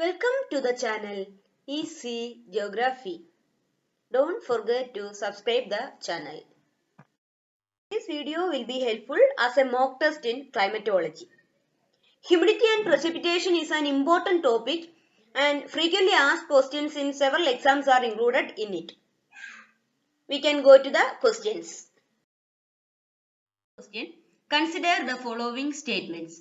Welcome to the channel Easy Geography. Don't forget to subscribe the channel. This video will be helpful as a mock test in climatology. Humidity and precipitation is an important topic and frequently asked questions in several exams are included in it. We can go to the questions. Question. Consider the following statements.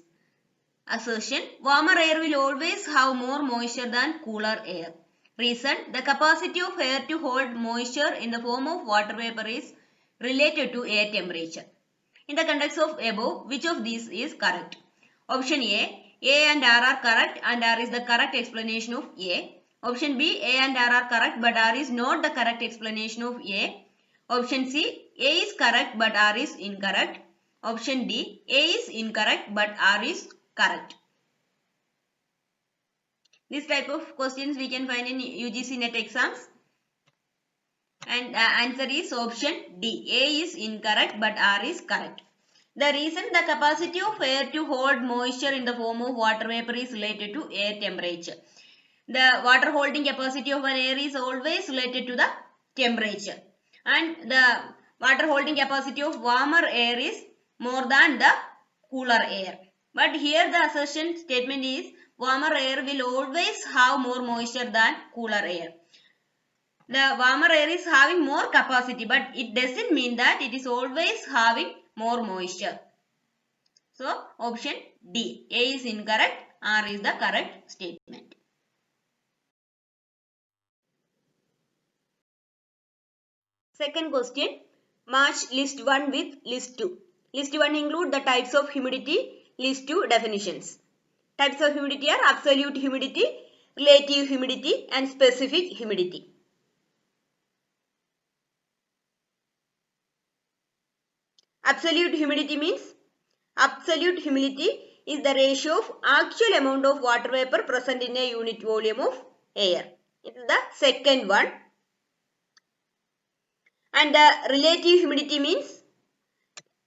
Assertion. Warmer air will always have more moisture than cooler air. Reason. The capacity of air to hold moisture in the form of water vapor is related to air temperature. In the context of above, which of these is correct? Option A and R are correct and R is the correct explanation of A. Option B, A and R are correct but R is not the correct explanation of A. Option C, A is correct but R is incorrect. Option D, A is incorrect but R is correct. This type of questions we can find in UGC NET exams. And the answer is option D. A is incorrect but R is correct. The reason the capacity of air to hold moisture in the form of water vapor is related to air temperature. The water holding capacity of an air is always related to the temperature. And the water holding capacity of warmer air is more than the cooler air. But here the assertion statement is warmer air will always have more moisture than cooler air. The warmer air is having more capacity but it doesn't mean that it is always having more moisture. So option D. A is incorrect, R is the correct statement. Second question. Match list 1 with list 2. List 1 include the types of humidity, list 2 definitions. Types of humidity are absolute humidity, relative humidity and specific humidity. Absolute humidity means absolute humidity is the ratio of actual amount of water vapor present in a unit volume of air. It is the second one. And the relative humidity means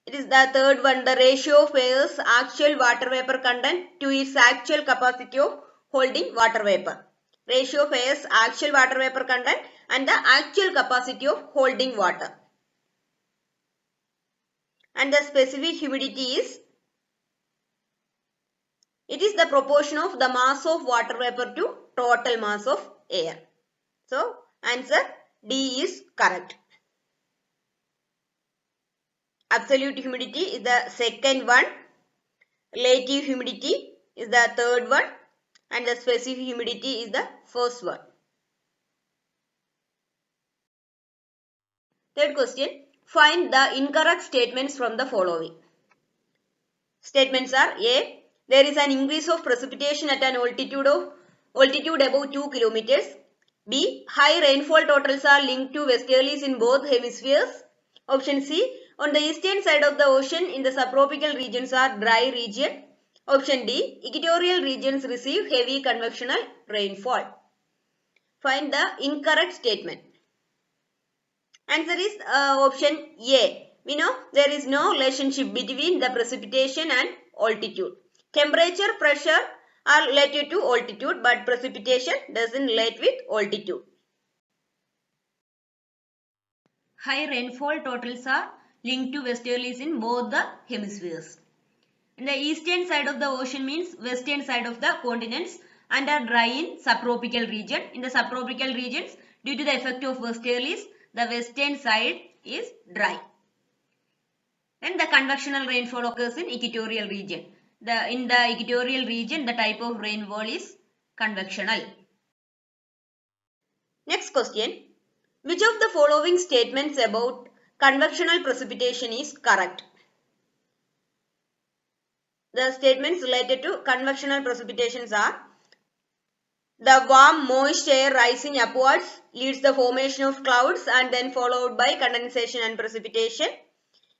it is the third one, the ratio of air's actual water vapor content to its actual capacity of holding water vapor. Ratio of air's actual water vapor content and the actual capacity of holding water. And the specific humidity is, it is the proportion of the mass of water vapor to total mass of air. So, answer D is correct. Absolute humidity is the second one. Relative humidity is the third one. And the specific humidity is the first one. Third question. Find the incorrect statements from the following. Statements are A. There is an increase of precipitation at an altitude above 2 kilometers. B. High rainfall totals are linked to westerlies in both hemispheres. Option C. On the eastern side of the ocean in the subtropical regions are dry region. Option D. Equatorial regions receive heavy convectional rainfall. Find the incorrect statement. Answer is option A. We know there is no relationship between the precipitation and altitude. Temperature, pressure are related to altitude but precipitation doesn't relate with altitude. High rainfall totals are linked to westerlies in both the hemispheres. And the eastern side of the ocean means western side of the continents and are dry in subtropical region. In the subtropical regions, due to the effect of westerlies, the western side is dry. Then the convectional rainfall occurs in equatorial region. In the equatorial region, the type of rainfall is convectional. Next question. Which of the following statements about convectional precipitation is correct? The statements related to convectional precipitations are: the warm moist air rising upwards leads the formation of clouds and then followed by condensation and precipitation.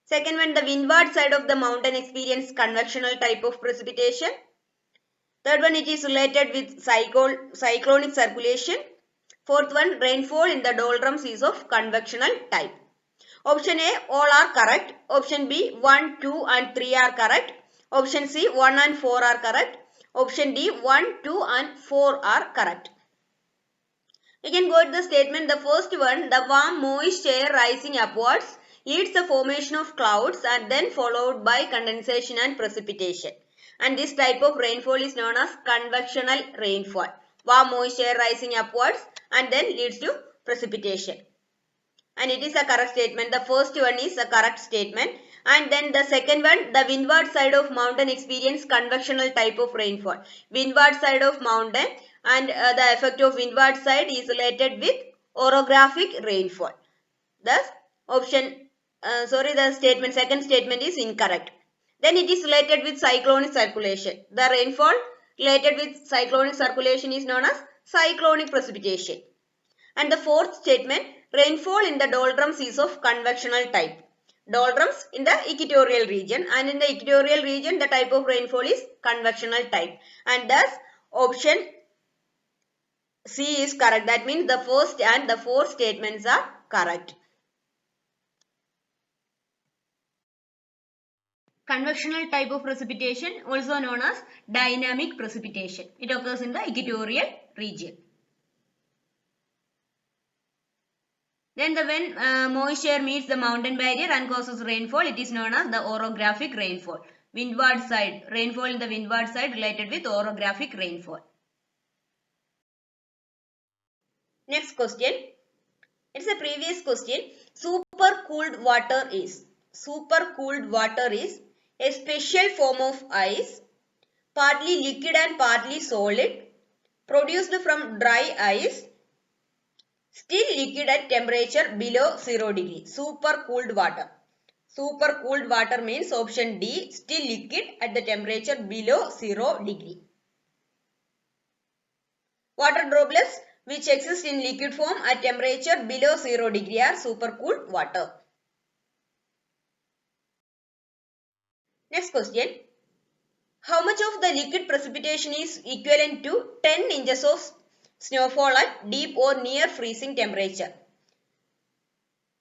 Second one, the windward side of the mountain experience convectional type of precipitation. Third one, it is related with cyclonic circulation. Fourth one, rainfall in the doldrums is of convectional type. Option A, all are correct. Option B, 1, 2 and 3 are correct. Option C, 1 and 4 are correct. Option D, 1, 2 and 4 are correct. We can go to the statement. The first one, the warm moist air rising upwards leads the formation of clouds and then followed by condensation and precipitation. And this type of rainfall is known as convectional rainfall. Warm moist air rising upwards and then leads to precipitation. And it is a correct statement. The first one is a correct statement. And then the second one, the windward side of mountain experience convectional type of rainfall. Windward side of mountain and the effect of windward side is related with orographic rainfall. Thus, the second statement is incorrect. Then it is related with cyclonic circulation. The rainfall related with cyclonic circulation is known as cyclonic precipitation. And the fourth statement, rainfall in the doldrums is of convectional type. Doldrums in the equatorial region, and in the equatorial region the type of rainfall is convectional type. And thus option C is correct. That means the first and the fourth statements are correct. Convectional type of precipitation, also known as dynamic precipitation. It occurs in the equatorial region. Then when moist air meets the mountain barrier and causes rainfall, it is known as the orographic rainfall. Windward side, rainfall in the windward side related with orographic rainfall. Next question. It's a previous question. Supercooled water is a special form of ice, partly liquid and partly solid, produced from dry ice, still liquid at temperature below 0 degree. Supercooled water. Supercooled water means option D, still liquid at the temperature below 0 degree. Water droplets which exist in liquid form at temperature below 0 degree are supercooled water. Next question. How much of the liquid precipitation is equivalent to 10 inches of snowfall at deep or near freezing temperature?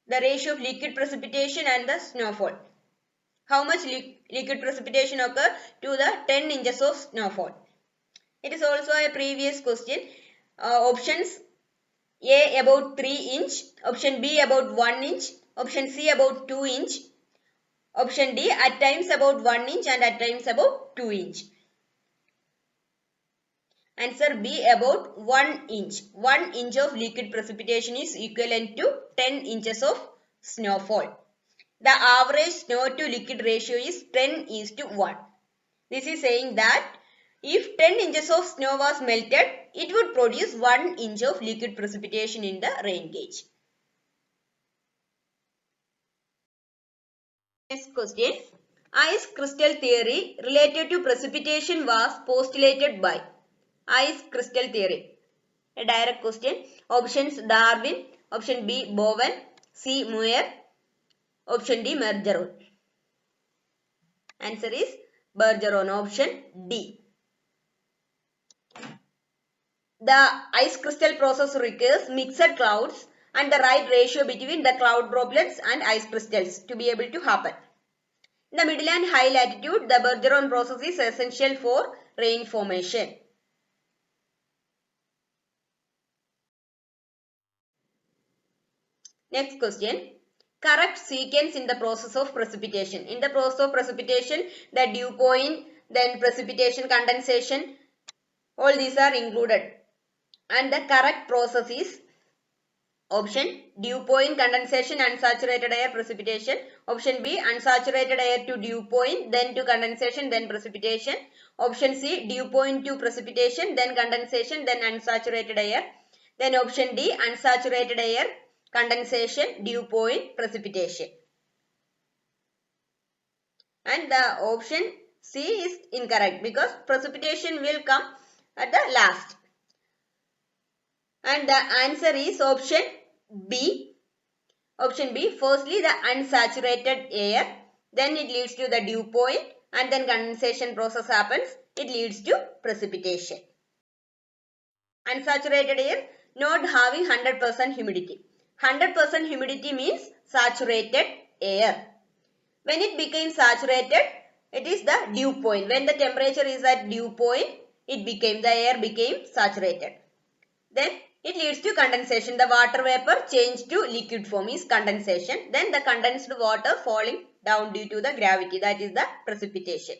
The ratio of liquid precipitation and the snowfall. How much liquid precipitation occur to the 10 inches of snowfall? It is also a previous question. Options A about 3 inch, option B about 1 inch, option C about 2 inch, option D at times about 1 inch and at times about 2 inch. Answer B about 1 inch. 1 inch of liquid precipitation is equivalent to 10 inches of snowfall. The average snow to liquid ratio is 10:1. This is saying that if 10 inches of snow was melted, it would produce 1 inch of liquid precipitation in the rain gauge. Next question. Ice crystal theory related to precipitation was postulated by. Ice crystal theory. A direct question. Options Darwin, option B Bowen, C Muir, option D Bergeron. Answer is Bergeron, option D. The ice crystal process requires mixed clouds and the right ratio between the cloud droplets and ice crystals to be able to happen. In the middle and high latitude, the Bergeron process is essential for rain formation. Next question. Correct sequence in the process of precipitation. In the process of precipitation, the dew point, then precipitation, condensation, all these are included. And the correct process is option dew point, condensation, unsaturated air, precipitation. Option B unsaturated air to dew point, then to condensation, then precipitation. Option C dew point to precipitation, then condensation, then unsaturated air. Then option D unsaturated air, condensation, dew point, precipitation. And the option C is incorrect because precipitation will come at the last. And the answer is option B. Option B. Firstly, the unsaturated air, then it leads to the dew point, and then condensation process happens. It leads to precipitation. Unsaturated air not having 100% humidity. 100% humidity means saturated air. When it becomes saturated, it is the dew point. When the temperature is at dew point, the air became saturated. Then it leads to condensation. The water vapor changed to liquid form is condensation. Then the condensed water falling down due to the gravity, that is the precipitation.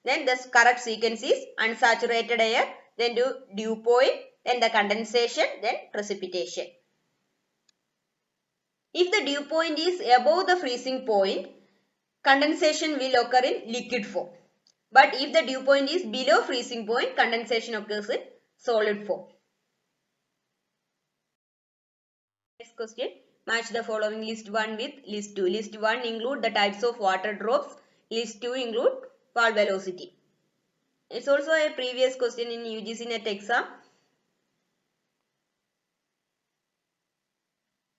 Then the correct sequence is unsaturated air, then dew point, then the condensation, then precipitation. If the dew point is above the freezing point, condensation will occur in liquid form. But if the dew point is below freezing point, condensation occurs in solid form. Next question. Match the following list 1 with list 2. List 1 include the types of water drops. List 2 include fall velocity. It's also a previous question in UGC NET exam.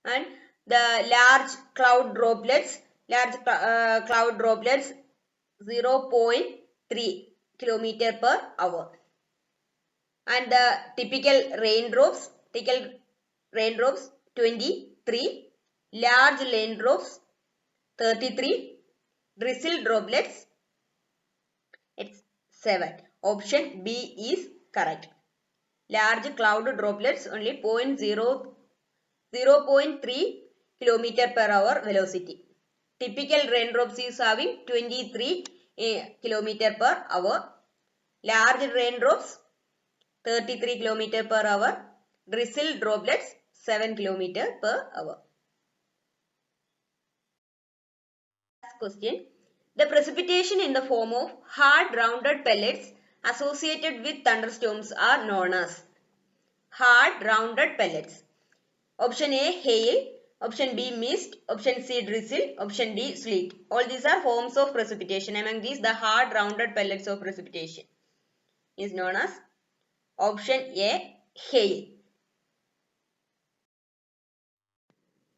And the large cloud droplets 0.3 kilometer per hour. And the typical raindrops 23, large raindrops 33, drizzle droplets it's 7. Option B is correct. Large cloud droplets only 0.3 kilometer per hour velocity. Typical raindrops is having 23 kilometer per hour. Large raindrops 33 kilometer per hour. Drizzle droplets 7 kilometer per hour. Last question. The precipitation in the form of hard rounded pellets associated with thunderstorms are known as hard rounded pellets. Option A, hail. Option B, mist. Option C, drizzle. Option D, sleet. All these are forms of precipitation. Among these, the hard rounded pellets of precipitation is known as option A, hail.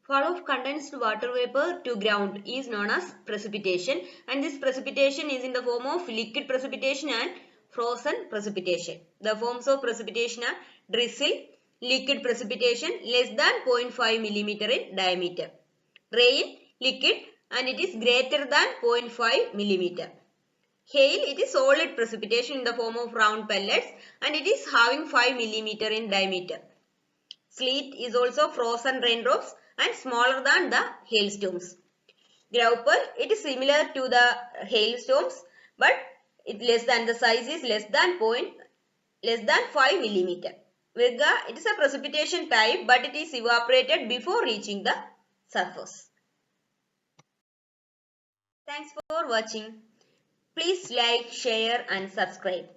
Fall of condensed water vapor to ground is known as precipitation, and this precipitation is in the form of liquid precipitation and frozen precipitation. The forms of precipitation are drizzle, liquid precipitation less than 0.5 millimeter in diameter. Rain, liquid, and it is greater than 0.5 millimeter. Hail, it is solid precipitation in the form of round pellets and it is having 5 millimeter in diameter. Sleet is also frozen raindrops and smaller than the hailstones. Graupel, it is similar to the hailstones but the size is less than 5 millimeter. Virga, it is a precipitation type but it is evaporated before reaching the surface. Thanks for watching. Please like, share and subscribe.